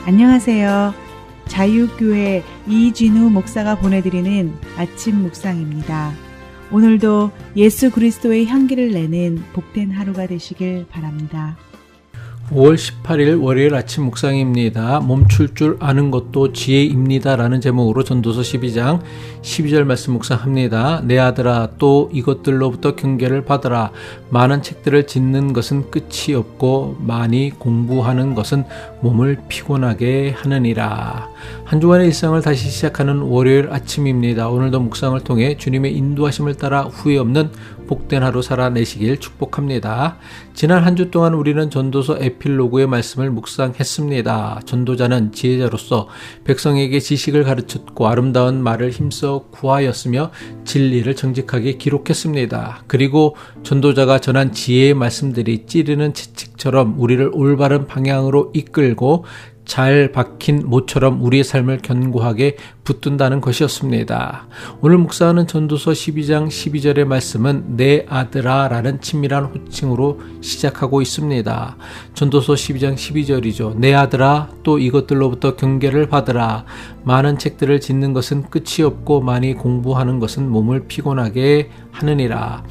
안녕하세요. 자유교회 이진우 목사가 보내드리는 아침 묵상입니다. 오늘도 예수 그리스도의 향기를 내는 복된 하루가 되시길 바랍니다. 5월 18일 월요일 아침 묵상입니다. 멈출 줄 아는 것도 지혜입니다 라는 제목으로 전도서 12장 12절 말씀 묵상합니다. 내 아들아, 또 이것들로부터 경계를 받으라. 많은 책들을 짓는 것은 끝이 없고 많이 공부하는 것은 몸을 피곤하게 하느니라. 한 주간의 일상을 다시 시작하는 월요일 아침입니다. 오늘도 묵상을 통해 주님의 인도하심을 따라 후회 없는 복된 하루 살아내시길 축복합니다. 지난 한 주 동안 우리는 전도서 에필로그의 말씀을 묵상했습니다. 전도자는 지혜자로서 백성에게 지식을 가르쳤고 아름다운 말을 힘써 구하였으며 진리를 정직하게 기록했습니다. 그리고 전도자가 전한 지혜의 말씀들이 찌르는 채찍처럼 우리를 올바른 방향으로 이끌고 잘 박힌 모처럼 우리의 삶을 견고하게 붙든다는 것이었습니다. 오늘 묵상하는 전도서 12장 12절의 말씀은 내 아들아 라는 친밀한 호칭으로 시작하고 있습니다. 전도서 12장 12절이죠. 내 아들아, 또 이것들로부터 경계를 받으라. 많은 책들을 짓는 것은 끝이 없고 많이 공부하는 것은 몸을 피곤하게 하느니라.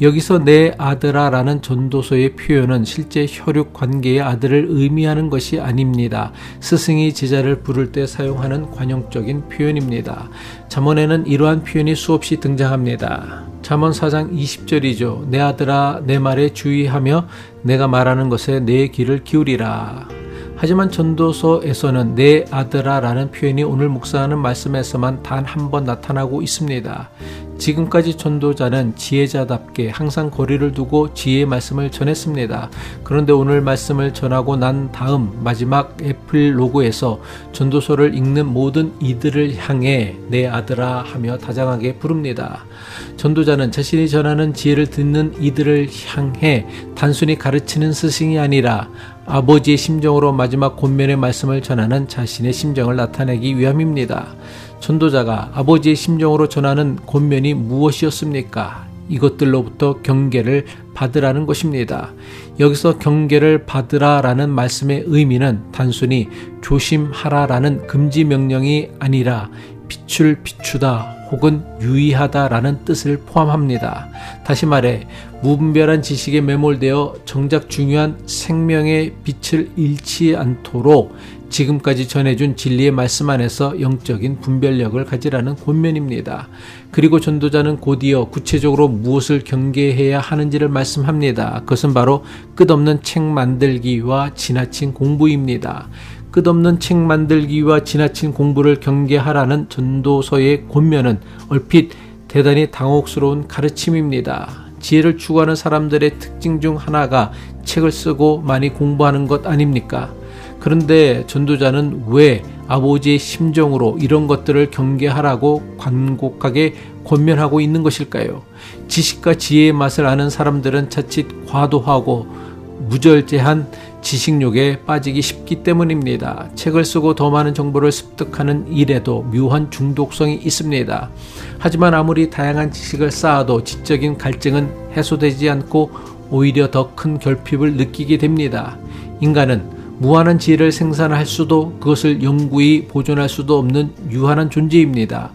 여기서 내 아들아 라는 전도서의 표현은 실제 혈육 관계의 아들을 의미하는 것이 아닙니다. 스승이 제자를 부를 때 사용하는 관용적인 표현입니다. 잠언에는 이러한 표현이 수없이 등장합니다. 잠언 4장 20절이죠. 내 아들아, 내 말에 주의하며 내가 말하는 것에 내 귀를 기울이라. 하지만 전도서에서는 내 아들아 라는 표현이 오늘 묵상하는 말씀에서만 단 한 번 나타나고 있습니다. 지금까지 전도자는 지혜자답게 항상 거리를 두고 지혜의 말씀을 전했습니다. 그런데 오늘 말씀을 전하고 난 다음 마지막 에필로그에서 전도서를 읽는 모든 이들을 향해 내 아들아 하며 다정하게 부릅니다. 전도자는 자신이 전하는 지혜를 듣는 이들을 향해 단순히 가르치는 스승이 아니라 아버지의 심정으로 마지막 권면의 말씀을 전하는 자신의 심정을 나타내기 위함입니다. 전도자가 아버지의 심정으로 전하는 권면이 무엇이었습니까? 이것들로부터 경계를 받으라는 것입니다. 여기서 경계를 받으라라는 말씀의 의미는 단순히 조심하라라는 금지 명령이 아니라 빛을 비추다 혹은 유의하다라는 뜻을 포함합니다. 다시 말해 무분별한 지식에 매몰되어 정작 중요한 생명의 빛을 잃지 않도록 지금까지 전해준 진리의 말씀 안에서 영적인 분별력을 가지라는 권면입니다. 그리고 전도자는 곧이어 구체적으로 무엇을 경계해야 하는지를 말씀합니다. 그것은 바로 끝없는 책 만들기와 지나친 공부입니다. 끝없는 책 만들기와 지나친 공부를 경계하라는 전도서의 권면은 얼핏 대단히 당혹스러운 가르침입니다. 지혜를 추구하는 사람들의 특징 중 하나가 책을 쓰고 많이 공부하는 것 아닙니까? 그런데 전도자는 왜 아버지의 심정으로 이런 것들을 경계하라고 간곡하게 권면하고 있는 것일까요? 지식과 지혜의 맛을 아는 사람들은 자칫 과도하고 무절제한 지식욕에 빠지기 쉽기 때문입니다. 책을 쓰고 더 많은 정보를 습득하는 일에도 묘한 중독성이 있습니다. 하지만 아무리 다양한 지식을 쌓아도 지적인 갈증은 해소되지 않고 오히려 더 큰 결핍을 느끼게 됩니다. 인간은 무한한 지혜를 생산할 수도 그것을 영구히 보존할 수도 없는 유한한 존재입니다.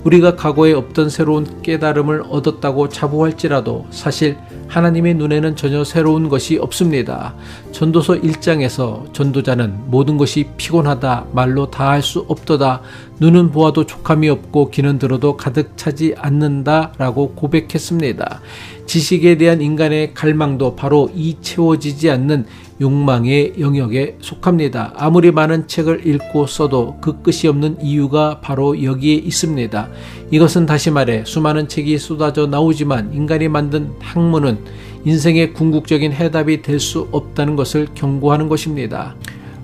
우리가 과거에 없던 새로운 깨달음을 얻었다고 자부할지라도 사실 하나님의 눈에는 전혀 새로운 것이 없습니다. 전도서 1장에서 전도자는 모든 것이 피곤하다, 말로 다 할 수 없도다, 눈은 보아도 족함이 없고 귀는 들어도 가득 차지 않는다 라고 고백했습니다. 지식에 대한 인간의 갈망도 바로 이 채워지지 않는 욕망의 영역에 속합니다. 아무리 많은 책을 읽고 써도 그 끝이 없는 이유가 바로 여기에 있습니다. 이것은 다시 말해 수많은 책이 쏟아져 나오지만 인간이 만든 학문은 인생의 궁극적인 해답이 될 수 없다는 것을 경고하는 것입니다.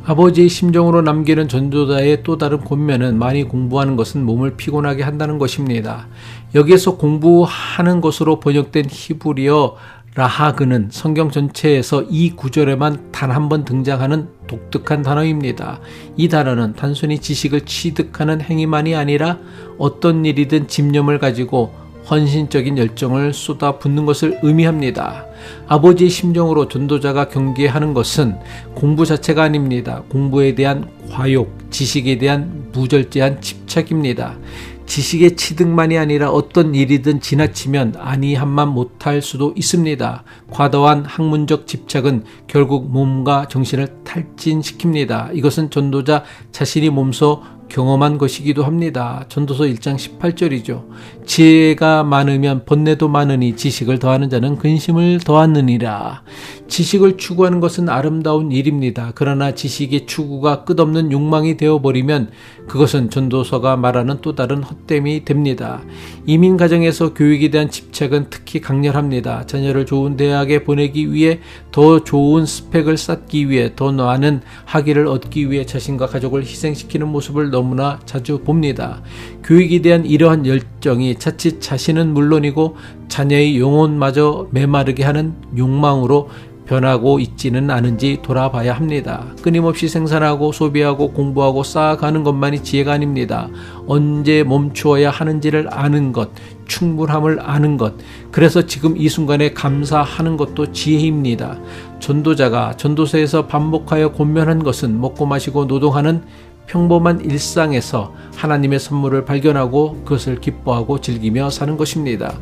아버지의 심정으로 남기는 전도자의 또 다른 권면은 많이 공부하는 것은 몸을 피곤하게 한다는 것입니다. 여기에서 공부하는 것으로 번역된 히브리어 라하그는 성경 전체에서 이 구절에만 단 한 번 등장하는 독특한 단어입니다. 이 단어는 단순히 지식을 취득하는 행위만이 아니라 어떤 일이든 집념을 가지고 헌신적인 열정을 쏟아붓는 것을 의미합니다. 아버지의 심정으로 전도자가 경계하는 것은 공부 자체가 아닙니다. 공부에 대한 과욕, 지식에 대한 무절제한 집착입니다. 지식의 취득만이 아니라 어떤 일이든 지나치면 아니함만 못할 수도 있습니다. 과도한 학문적 집착은 결국 몸과 정신을 탈진시킵니다. 이것은 전도자 자신이 몸소 경험한 것이기도 합니다. 전도서 1장 18절이죠. 지혜가 많으면 번뇌도 많으니 지식을 더하는 자는 근심을 더하느니라. 지식을 추구하는 것은 아름다운 일입니다. 그러나 지식의 추구가 끝없는 욕망이 되어버리면 그것은 전도서가 말하는 또 다른 헛됨이 됩니다. 이민 가정에서 교육에 대한 집착은 특히 강렬합니다. 자녀를 좋은 대학에 보내기 위해, 더 좋은 스펙을 쌓기 위해, 더 많은 학위를 얻기 위해 자신과 가족을 희생시키는 모습을 너무나 자주 봅니다. 교육에 대한 이러한 열정이 자칫 자신은 물론이고 자녀의 영혼마저 메마르게 하는 욕망으로 변하고 있지는 않은지 돌아봐야 합니다. 끊임없이 생산하고 소비하고 공부하고 쌓아가는 것만이 지혜가 아닙니다. 언제 멈추어야 하는지를 아는 것, 충분함을 아는 것, 그래서 지금 이 순간에 감사하는 것도 지혜입니다. 전도자가 전도서에서 반복하여 권면한 것은 먹고 마시고 노동하는 평범한 일상에서 하나님의 선물을 발견하고 그것을 기뻐하고 즐기며 사는 것입니다.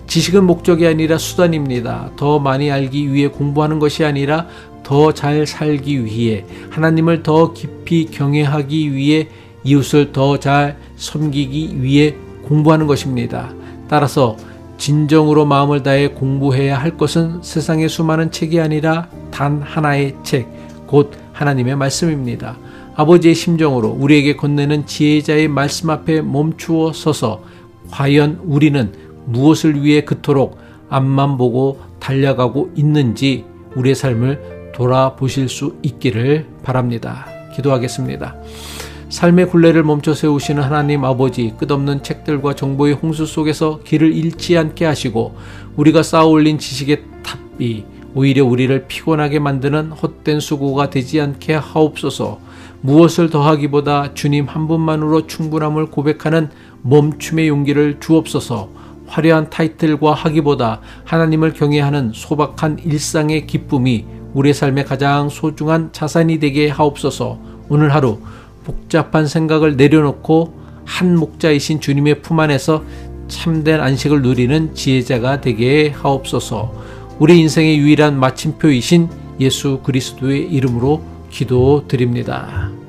지식은 목적이 아니라 수단입니다. 더 많이 알기 위해 공부하는 것이 아니라 더 잘 살기 위해, 하나님을 더 깊이 경외하기 위해, 이웃을 더 잘 섬기기 위해 공부하는 것입니다. 따라서 진정으로 마음을 다해 공부해야 할 것은 세상의 수많은 책이 아니라 단 하나의 책, 곧 하나님의 말씀입니다. 아버지의 심정으로 우리에게 건네는 지혜자의 말씀 앞에 멈추어 서서 과연 우리는 무엇을 위해 그토록 앞만 보고 달려가고 있는지 우리의 삶을 돌아보실 수 있기를 바랍니다. 기도하겠습니다. 삶의 굴레를 멈춰 세우시는 하나님 아버지, 끝없는 책들과 정보의 홍수 속에서 길을 잃지 않게 하시고 우리가 쌓아올린 지식의 탑이 오히려 우리를 피곤하게 만드는 헛된 수고가 되지 않게 하옵소서. 무엇을 더하기보다 주님 한 분만으로 충분함을 고백하는 멈춤의 용기를 주옵소서. 화려한 타이틀과 하기보다 하나님을 경외하는 소박한 일상의 기쁨이 우리의 삶의 가장 소중한 자산이 되게 하옵소서. 오늘 하루 복잡한 생각을 내려놓고 한 목자이신 주님의 품 안에서 참된 안식을 누리는 지혜자가 되게 하옵소서. 우리 인생의 유일한 마침표이신 예수 그리스도의 이름으로 기도드립니다.